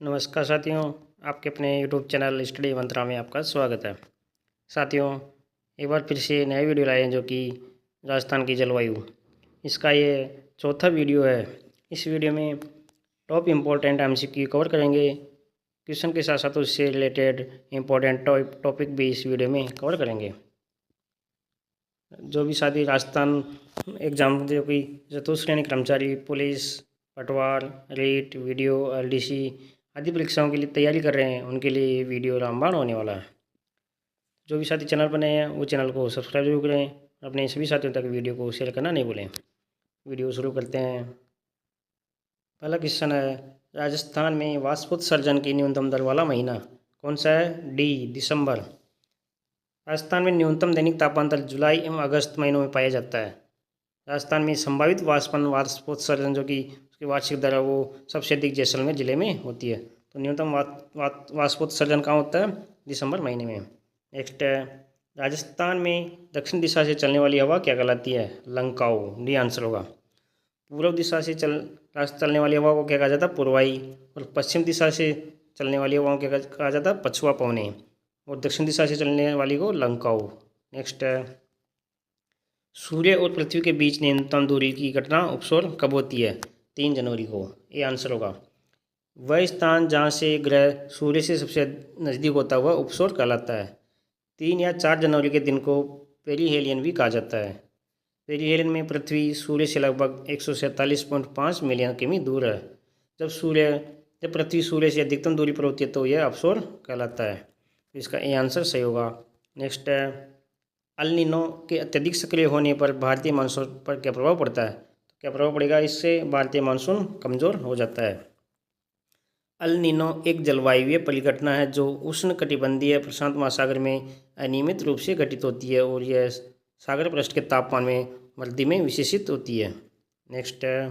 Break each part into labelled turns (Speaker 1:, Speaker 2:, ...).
Speaker 1: नमस्कार साथियों, आपके अपने यूट्यूब चैनल स्टडी मंत्रा में आपका स्वागत है। साथियों, एक बार फिर से नए वीडियो लाए हैं जो कि राजस्थान की जलवायु, इसका ये चौथा वीडियो है। इस वीडियो में टॉप इम्पोर्टेंट एमसीक्यू कवर करेंगे। क्वेश्चन के साथ साथ उससे रिलेटेड इम्पोर्टेंट टॉपिक भी इस वीडियो में कवर करेंगे। जो भी साथी राजस्थान एग्जाम जो कि चतुश्रेणी कर्मचारी, पुलिस, पटवार, रेट, वीडियो, एलडीसी आदि परीक्षाओं के लिए तैयारी कर रहे हैं, उनके लिए ये वीडियो रामबाण होने वाला है। जो भी साथी चैनल पर नए हैं वो चैनल को सब्सक्राइब जरूर करें। अपने सभी साथियों तक वीडियो को शेयर करना नहीं भूलें। वीडियो शुरू करते हैं। पहला क्वेश्चन है, राजस्थान में वाष्पोत्सर्जन की न्यूनतम दर वाला महीना कौन सा है? डी, दिसंबर। राजस्थान में न्यूनतम दैनिक तापमान दर जुलाई एवं अगस्त महीनों में पाया जाता है। राजस्थान में संभावित वाष्पोत्सर्जन जो कि उसकी वार्षिक दर है वो सबसे अधिक जैसलमेर जिले में होती है। तो न्यूनतम वाष्पोत्सर्जन कहाँ होता है? दिसंबर महीने में। नेक्स्ट है, राजस्थान में दक्षिण दिशा से चलने वाली हवा क्या कहलाती है? लंकाऊ। डी आंसर होगा। पूर्व दिशा से चलने वाली हवा को क्या कहा जाता है? पूर्वाई। और पश्चिम दिशा से चलने वाली हवा को क्या कहा जाता है? पछुआ पवने। और दक्षिण दिशा से चलने वाली को लंकाऊ। नेक्स्ट है, सूर्य और पृथ्वी के बीच न्यूनतम दूरी की घटना उपसौर कब होती है? 3 जनवरी को। ये आंसर होगा। वह स्थान जहाँ से ग्रह सूर्य से सबसे नज़दीक होता हुआ उपसौर कहलाता है। 3 या 4 जनवरी के दिन को पेरीहेलियन भी कहा जाता है। पेरीहेलियन में पृथ्वी सूर्य से लगभग 147.5 मिलियन किमी दूर है। जब पृथ्वी सूर्य से अधिकतम दूरी पर होती है तो यह अपसौर कहलाता है। तो इसका ए आंसर सही होगा। नेक्स्ट है, अल नीनो के अत्यधिक सक्रिय होने पर भारतीय मानसून पर क्या प्रभाव पड़ता है? तो क्या प्रभाव पड़ेगा? इससे भारतीय मानसून कमज़ोर हो जाता है। अल नीनो एक जलवायुवीय परिघटना है जो उष्णकटिबंधीय प्रशांत महासागर में अनियमित रूप से घटित होती है और यह सागर पृष्ठ के तापमान में वृद्धि में विशेषित होती है। नेक्स्ट है,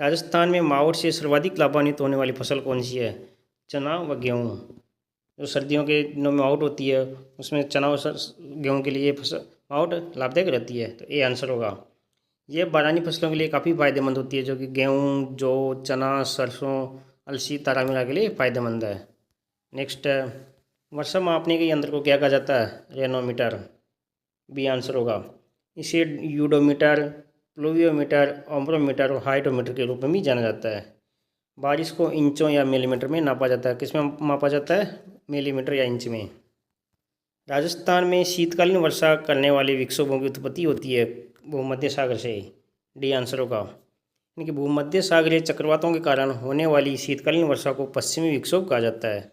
Speaker 1: राजस्थान में मावठ से सर्वाधिक लाभान्वित होने वाली फसल कौन सी है? चना व गेहूँ। जो सर्दियों के दिनों में मावठ होती है उसमें चना और गेहूँ के लिए फसल मावठ लाभदायक रहती है। तो ये आंसर होगा। ये बारहनी फसलों के लिए काफ़ी फायदेमंद होती है जो कि गेहूँ, जौ, चना, सरसों, अलसी, तारामीरा के लिए फ़ायदेमंद है। नेक्स्ट है, वर्षा मापने के यंत्र को क्या कहा जाता है? रेनोमीटर। बी आंसर होगा। इसे यूडोमीटर, प्लूवियोमीटर, ओम्ब्रोमीटर और हाइड्रोमीटर के रूप में भी जाना जाता है। बारिश को इंचों या मिलीमीटर में नापा जाता है। किस में मापा जाता है? मिलीमीटर या इंच में। राजस्थान में शीतकालीन वर्षा करने वाले विक्षोभों की उत्पत्ति होती है भूमध्य सागर से। डी आंसर होगा। यानी कि भूमध्य सागरीय चक्रवातों के कारण होने वाली शीतकालीन वर्षा को पश्चिमी विक्षोभ कहा जाता है।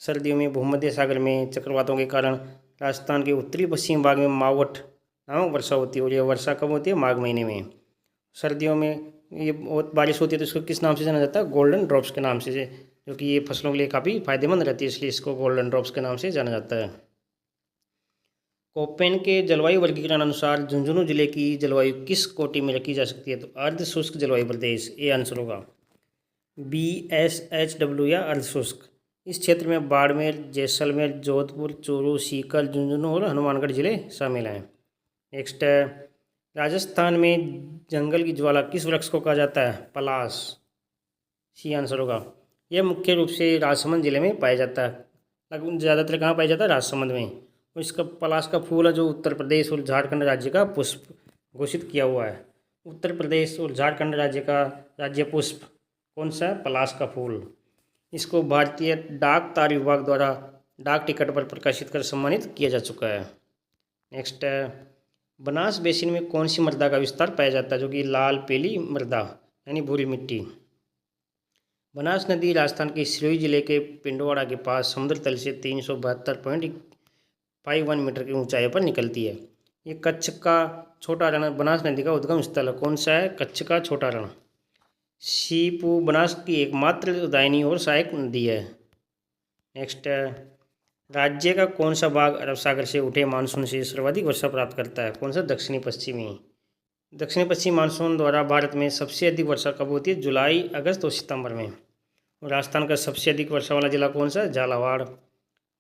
Speaker 1: सर्दियों में भूमध्य सागर में चक्रवातों के कारण राजस्थान के उत्तरी पश्चिम भाग में मावठ नामक वर्षा होती है और यह वर्षा कब होती है? माघ महीने में। सर्दियों में ये बहुत बारिश होती है तो इसको किस नाम से जाना जाता है? गोल्डन ड्रॉप्स के नाम से, जो कि ये फसलों के लिए काफ़ी फायदेमंद रहती है, इसलिए इसको गोल्डन ड्रॉप्स के नाम से जाना जाता है। कोपेन के जलवायु वर्गीकरण अनुसार झुंझुनू जिले की जलवायु किस कोटि में रखी जा सकती है? तो अर्ध शुष्क जलवायु प्रदेश। ये आंसर होगा। BSHW या अर्ध शुष्क। इस क्षेत्र में बाड़मेर, जैसलमेर, जोधपुर, चूरू, सीकर, झुंझुनू और हनुमानगढ़ जिले शामिल हैं। नेक्स्ट है, राजस्थान में जंगल की ज्वाला किस वृक्ष को कहा जाता है? पलाश। सी आंसर होगा। यह मुख्य रूप से राजसमंद जिले में पाया जाता है। लगभग ज़्यादातर कहाँ पाया जाता है? राजसमंद में। और इसका पलाश का फूल है जो उत्तर प्रदेश और झारखंड राज्य का पुष्प घोषित किया हुआ है। उत्तर प्रदेश और झारखंड राज्य का राज्य पुष्प कौन सा है? पलाश का फूल। इसको भारतीय डाक तार विभाग द्वारा डाक टिकट पर प्रकाशित कर सम्मानित किया जा चुका है। नेक्स्ट है, बनास बेसिन में कौन सी मृदा का विस्तार पाया जाता है? जो कि लाल पीली मृदा यानी भूरी मिट्टी। बनास नदी राजस्थान के सिरोही जिले के पिंडवाड़ा के पास समुद्र तल से 372.51 मीटर की ऊंचाई पर निकलती है। ये कच्छ का छोटा रण बनास नदी का उद्गम स्थल है। कौन सा है? कच्छ का छोटा रण। सीपू बनास की एकमात्र दाहिनी और सहायक नदी है। नेक्स्ट है, राज्य का कौन सा भाग अरब सागर से उठे मानसून से सर्वाधिक वर्षा प्राप्त करता है? कौन सा? दक्षिणी पश्चिमी। दक्षिणी पश्चिमी मानसून द्वारा भारत में सबसे अधिक वर्षा कब होती है? जुलाई, अगस्त और सितंबर में। राजस्थान का सबसे अधिक वर्षा वाला जिला कौन सा है? झालावाड़।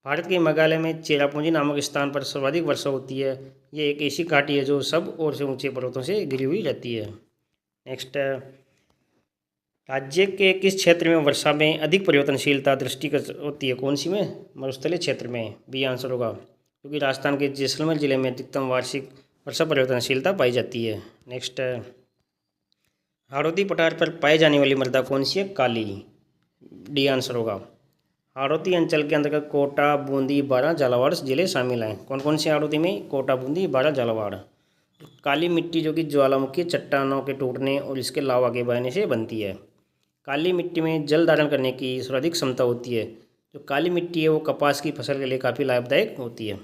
Speaker 1: भारत के मेघालय में चेरापूंजी नामक स्थान पर सर्वाधिक वर्षा होती है। ये एक ऐसी घाटी है जो सब ओर से ऊंचे पर्वतों से घिरी हुई रहती है। नेक्स्ट है, राज्य के किस क्षेत्र में वर्षा में अधिक परिवर्तनशीलता दृष्टिगत होती है? कौन सी में? मरुस्थलीय क्षेत्र में, बी आंसर होगा। क्योंकि राजस्थान के जैसलमेर जिले में अधिकतम वार्षिक वर्षा परिवर्तनशीलता पाई जाती है। नेक्स्ट, हाड़ौती पठार पर पाई जाने वाली मृदा कौन सी है? काली, डी आंसर होगा। हाड़ौती अंचल के अंतर्गत कोटा, बूंदी, बारां, झालावाड़ जिले शामिल हैं। कौन कौन से हाड़ौती में? कोटा, बूंदी, बारां, झालावाड़। काली मिट्टी जो कि ज्वालामुखी चट्टानों के टूटने और इसके लावा के बहने से बनती है। काली मिट्टी में जल धारण करने की सर्वाधिक क्षमता होती है। जो काली मिट्टी है वो कपास की फसल के लिए काफ़ी लाभदायक होती है।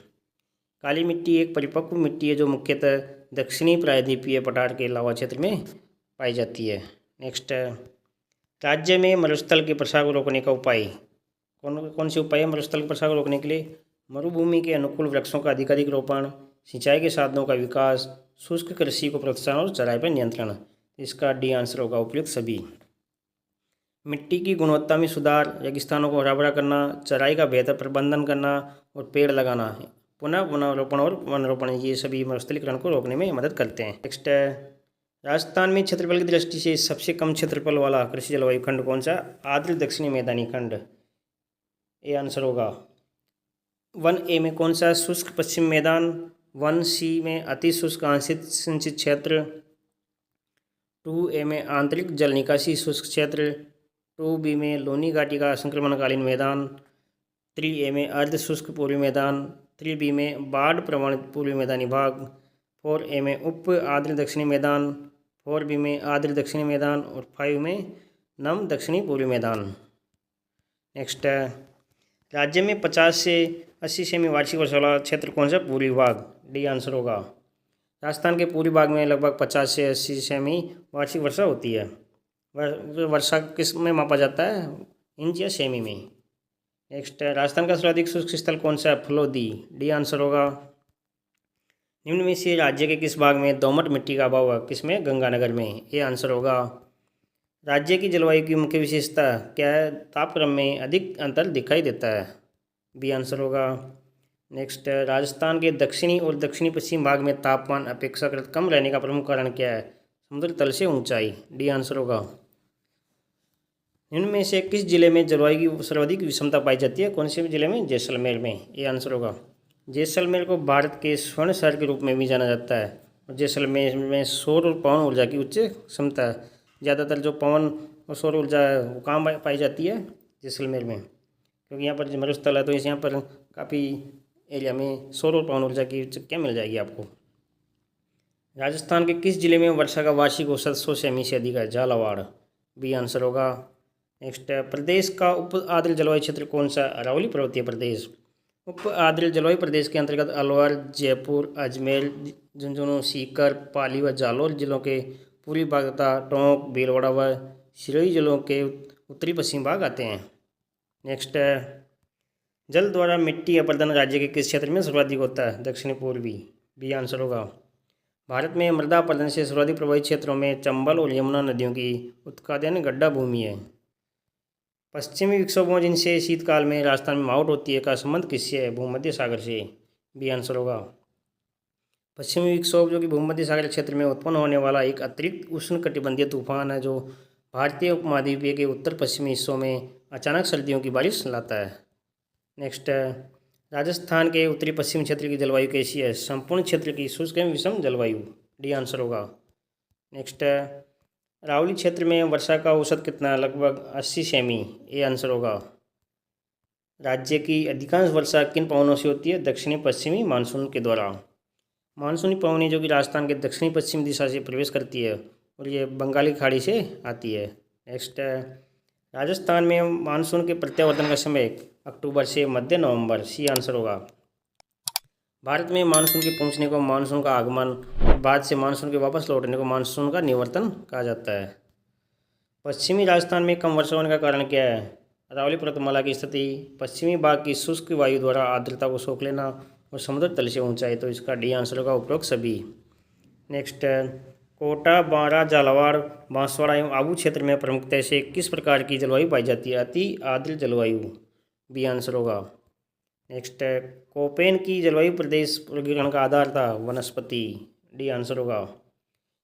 Speaker 1: काली मिट्टी एक परिपक्व मिट्टी है जो मुख्यतः दक्षिणी प्रायद्वीपीय पठार के लावा क्षेत्र में पाई जाती है। नेक्स्ट, राज्य में मरुस्थल के प्रसार को रोकने का उपाय कौन कौन से उपाय है? मरुस्थल के प्रसार को रोकने के लिए मरुभूमि के अनुकूल वृक्षों का अधिकाधिक रोपण, सिंचाई के साधनों का विकास, शुष्क कृषि को प्रोत्साहन और चराई पर नियंत्रण। इसका डी आंसर होगा उपयुक्त सभी। मिट्टी की गुणवत्ता में सुधार, रेगिस्तानों को हरा भरा करना, चराई का बेहतर प्रबंधन करना और पेड़ लगाना, पुनः वनारोपण और वनरोपण, ये सभी मरुस्थलीकरण को रोकने में मदद करते हैं। नेक्स्ट, राजस्थान में क्षेत्रफल की दृष्टि से सबसे कम क्षेत्रफल वाला कृषि जलवायु खंड कौन सा? आर्द्र दक्षिणी मैदानी खंड, ए आंसर होगा। 1A में कौन सा? शुष्क पश्चिम मैदान। 1C में अति शुष्क आंशिक सिंचित क्षेत्र। 2A में आंतरिक जल निकासी शुष्क क्षेत्र। 2B में लोनी घाटी का संक्रमणकालीन मैदान। 3A में अर्ध शुष्क पूर्वी मैदान। 3B में बाढ़ प्रवण पूर्वी मैदानी भाग। 4A में उप आर्द्र दक्षिणी मैदान। 4B में आर्द्र दक्षिणी मैदान और 5 में नम दक्षिणी पूर्वी मैदान। नेक्स्ट, राज्य में 50 से 80 सेमी वार्षिक वर्षा वाला क्षेत्र कौन सा? पूर्वी भाग, डी आंसर होगा। राजस्थान के पूर्वी भाग में लगभग 50 से 80 सेमी वार्षिक वर्षा होती है। वर्षा किस में मापा जाता है? इंच या सेमी में। नेक्स्ट, राजस्थान का सर्वाधिक शुष्क स्थल कौन सा है? फलोदी, डी आंसर होगा। निम्न में से राज्य के किस भाग में दोमट मिट्टी का अभाव है? किसमें? गंगानगर में, ए आंसर होगा। राज्य की जलवायु की मुख्य विशेषता क्या है? तापक्रम में अधिक अंतर दिखाई देता है, बी आंसर होगा। नेक्स्ट, राजस्थान के दक्षिणी और दक्षिणी पश्चिम भाग में तापमान अपेक्षाकृत कम रहने का प्रमुख कारण क्या है? समुद्र तल से ऊंचाई, डी आंसर होगा। इनमें से किस जिले में जलवायु की सर्वाधिक विषमता पाई जाती है? कौन से जिले में? जैसलमेर में, ये आंसर होगा। जैसलमेर को भारत के स्वर्ण शहर के रूप में भी जाना जाता है और जैसलमेर में सौर और पवन ऊर्जा की उच्च क्षमता है। ज़्यादातर जो पवन और सौर ऊर्जा है वो कहाँ पाई जाती है? जैसलमेर में, क्योंकि यहाँ पर मरुस्थल है तो इस यहाँ पर काफ़ी एरिया में सौर और पवन ऊर्जा की क्या मिल जाएगी आपको। राजस्थान के किस जिले में वर्षा का वार्षिक औसत 100 सेमी से अधिक है? झालावाड़, बी आंसर होगा। नेक्स्ट, प्रदेश का उप आर्द्र जलवायु क्षेत्र कौन सा? अरावली पर्वतीय प्रदेश। उप आर्द्र जलवायु प्रदेश के अंतर्गत अलवर, जयपुर, अजमेर, झुंझुनू, सीकर, पाली व जालौर जिलों के पूर्वी भाग तथा टोंक, भीलवाड़ा व सिरोही जिलों के उत्तरी पश्चिम भाग आते हैं। नेक्स्ट, जल द्वारा मिट्टी अपर्दन राज्य के किस क्षेत्र में सर्वाधिक होता है? दक्षिण पूर्वी, बी आंसर होगा। भारत में मृदा अपर्दन से सर्वाधिक प्रभावित क्षेत्रों में चंबल और यमुना नदियों की उत्पादन गड्ढा भूमि है। पश्चिमी विक्षोभों जिनसे शीतकाल में राजस्थान में मावट होती है का संबंध किससे है? भूमध्य सागर से, बी आंसर होगा। पश्चिमी विक्षोभ जो कि भूमध्य सागर क्षेत्र में उत्पन्न होने वाला एक अतिरिक्त उष्णकटिबंधीय तूफान है जो भारतीय उपमहाद्वीपीय के उत्तर पश्चिमी हिस्सों में अचानक सर्दियों की बारिश लाता है। नेक्स्ट, राजस्थान के उत्तरी पश्चिम क्षेत्र की जलवायु कैसी है? संपूर्ण क्षेत्र की शुष्क एवं विषम जलवायु, डी आंसर होगा। नेक्स्ट, अरावली क्षेत्र में वर्षा का औसत कितना है? लगभग 80 सेमी, ए आंसर होगा। राज्य की अधिकांश वर्षा किन पवनों से होती है? दक्षिणी पश्चिमी मानसून के द्वारा। मानसूनी पवनें जो कि राजस्थान के दक्षिणी पश्चिम दिशा से प्रवेश करती है और ये बंगाली खाड़ी से आती है। नेक्स्ट, राजस्थान में मानसून के प्रत्यावर्तन का समय अक्टूबर से मध्य नवंबर, सी आंसर होगा। भारत में मानसून के पहुंचने को मानसून का आगमन और बाद से मानसून के वापस लौटने को मानसून का निवर्तन कहा जाता है। पश्चिमी राजस्थान में कम वर्षा होने का कारण क्या है? अरावली पर्वतमाला की स्थिति, पश्चिमी भाग की शुष्क वायु द्वारा आर्द्रता को सोख लेना और समुद्र तल से ऊंचाई, तो इसका डी आंसर होगा उपरोक्त सभी। नेक्स्ट, कोटा, बारां, झालावाड़, बांसवाड़ा एवं आबू क्षेत्र में प्रमुखता से किस प्रकार की जलवायु पाई जाती है? अति आर्द्र जलवायु, बी आंसर होगा। नेक्स्ट, कोपेन की जलवायु प्रदेश वर्गीकरण का आधार था? वनस्पति, डी आंसर होगा।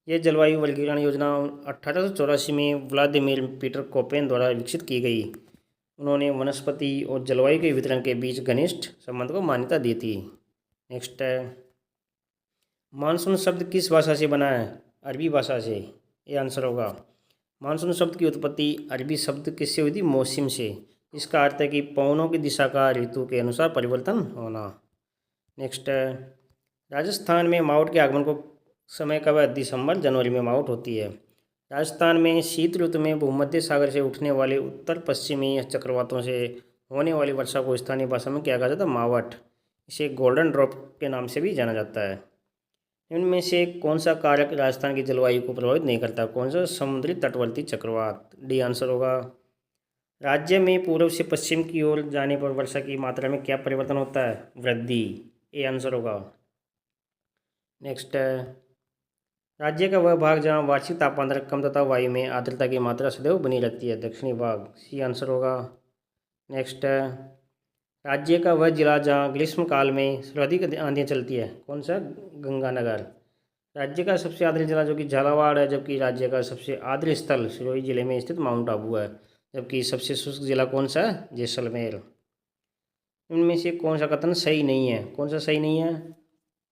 Speaker 1: यह जलवायु वर्गीकरण योजना 1884 में व्लादिमीर पीटर कोपेन द्वारा विकसित की गई। उन्होंने वनस्पति और जलवायु के वितरण के बीच घनिष्ठ संबंध को मान्यता दी थी। नेक्स्ट है, मानसून शब्द किस भाषा से बना है? अरबी भाषा से। ये आंसर होगा। मानसून शब्द की उत्पत्ति अरबी शब्द किससे हुई थी? मौसम से। इसका अर्थ है कि पवनों की दिशा का ऋतु के अनुसार परिवर्तन होना। नेक्स्ट है, राजस्थान में मावठ के आगमन को समय कब है? दिसंबर जनवरी में मावठ होती है। राजस्थान में शीत ऋतु में भूमध्य सागर से उठने वाले उत्तर पश्चिमी चक्रवातों से होने वाली वर्षा को स्थानीय भाषा में क्या कहा जाता है? मावठ। इसे गोल्डन ड्रॉप के नाम से भी जाना जाता है। इनमें से कौन सा कारक राजस्थान की जलवायु को प्रभावित नहीं करता? कौन सा? समुद्री तटवर्ती चक्रवात। डी आंसर होगा। राज्य में पूर्व से पश्चिम की ओर जाने पर वर्षा की मात्रा में क्या परिवर्तन होता है? वृद्धि। ए आंसर होगा। नेक्स्ट है, राज्य का वह भाग जहाँ वार्षिक तापमान कम तथा वायु में आर्द्रता की मात्रा सदैव बनी रहती है। दक्षिणी भाग। सी आंसर होगा। नेक्स्ट है, राज्य का वह जिला जहाँ ग्रीष्मकाल में सर्वाधिक आंधियाँ चलती है। कौन सा? गंगानगर। राज्य का सबसे आर्द्र जिला जो कि झालावाड़ है, जबकि राज्य का सबसे आर्द्र स्थल सिरोही जिले में स्थित माउंट आबू है। जबकि सबसे शुष्क जिला कौन सा है? जैसलमेर। इनमें से कौन सा कथन सही नहीं है? कौन सा सही नहीं है?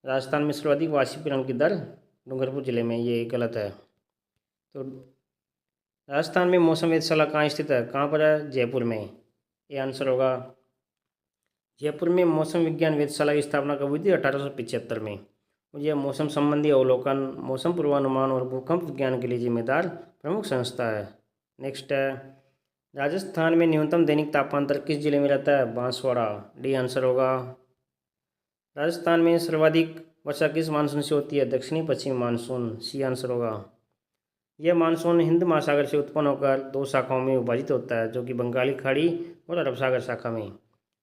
Speaker 1: राजस्थान में सर्वाधिक वाष्पीकरण की दर डूंगरपुर जिले में, ये गलत है। तो राजस्थान में मौसम वेधशाला कहाँ स्थित है? कहाँ पर है? जयपुर में। ये आंसर होगा। जयपुर में मौसम विज्ञान वेधशाला की स्थापना कब हुई थी? 1875 में। यह मौसम संबंधी अवलोकन, मौसम पूर्वानुमान और भूकंप विज्ञान के लिए जिम्मेदार प्रमुख संस्था है। नेक्स्ट है, राजस्थान में न्यूनतम दैनिक तापमान दर किस जिले में रहता है? बांसवाड़ा। डी आंसर होगा। राजस्थान में सर्वाधिक वर्षा किस मानसून से होती है? दक्षिणी पश्चिमी मानसून। सी आंसर होगा। यह मानसून हिंद महासागर से उत्पन्न होकर दो शाखाओं में विभाजित होता है, जो कि बंगाली खाड़ी और अरब सागर शाखा में।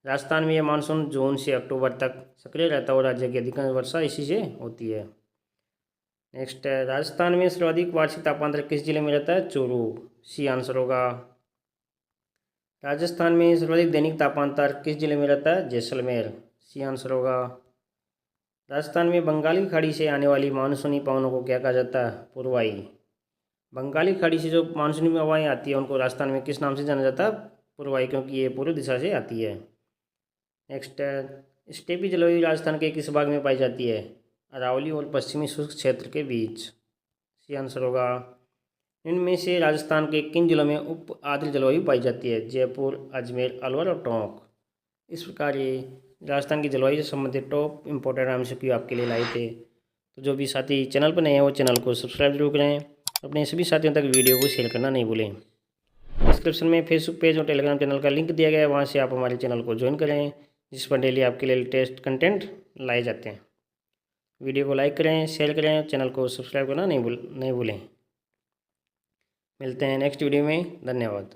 Speaker 1: राजस्थान में यह मानसून जून से अक्टूबर तक सक्रिय रहता है और राज्य की अधिकांश वर्षा इसी से होती है। नेक्स्ट है, राजस्थान में सर्वाधिक वार्षिक तापमान दर किस जिले में रहता है? चूरू। सी आंसर होगा। राजस्थान में सर्वाधिक दैनिक तापमान दर किस जिले में रहता है? जैसलमेर। सी आंसर होगा। राजस्थान में बंगाली खाड़ी से आने वाली मानसूनी पवनों को क्या कहा जाता है? पूर्वाई। बंगाली खाड़ी से जो मानसूनी हवाएं आती है उनको राजस्थान में किस नाम से जाना जाता है? पूर्वाई, क्योंकि ये पूर्व दिशा से आती है। नेक्स्ट है, स्टेपी जलवायु राजस्थान के किस भाग में पाई जाती है? अरावली और पश्चिमी शुष्क क्षेत्र के बीच। सी आंसर होगा। इनमें से राजस्थान के किन जिलों में उप आर्द्र जलवायु पाई जाती है? जयपुर, अजमेर, अलवर और टोंक। इस प्रकार ये राजस्थान की जलवायु से संबंधित टॉप इंपॉर्टेंट एमसीक्यू आपके लिए लाए थे। तो जो भी साथी चैनल पर नए हैं वो चैनल को सब्सक्राइब जरूर करें। अपने सभी साथियों तक वीडियो को शेयर करना नहीं भूलें। डिस्क्रिप्शन में फेसबुक पेज और टेलीग्राम चैनल का लिंक दिया गया है, वहाँ से आप हमारे चैनल को ज्वाइन करें, जिस पर डेली आपके लिए लेटेस्ट कंटेंट लाए जाते हैं। वीडियो को लाइक करें, शेयर करें, चैनल को सब्सक्राइब करना नहीं भूलें। मिलते हैं नेक्स्ट वीडियो में। धन्यवाद।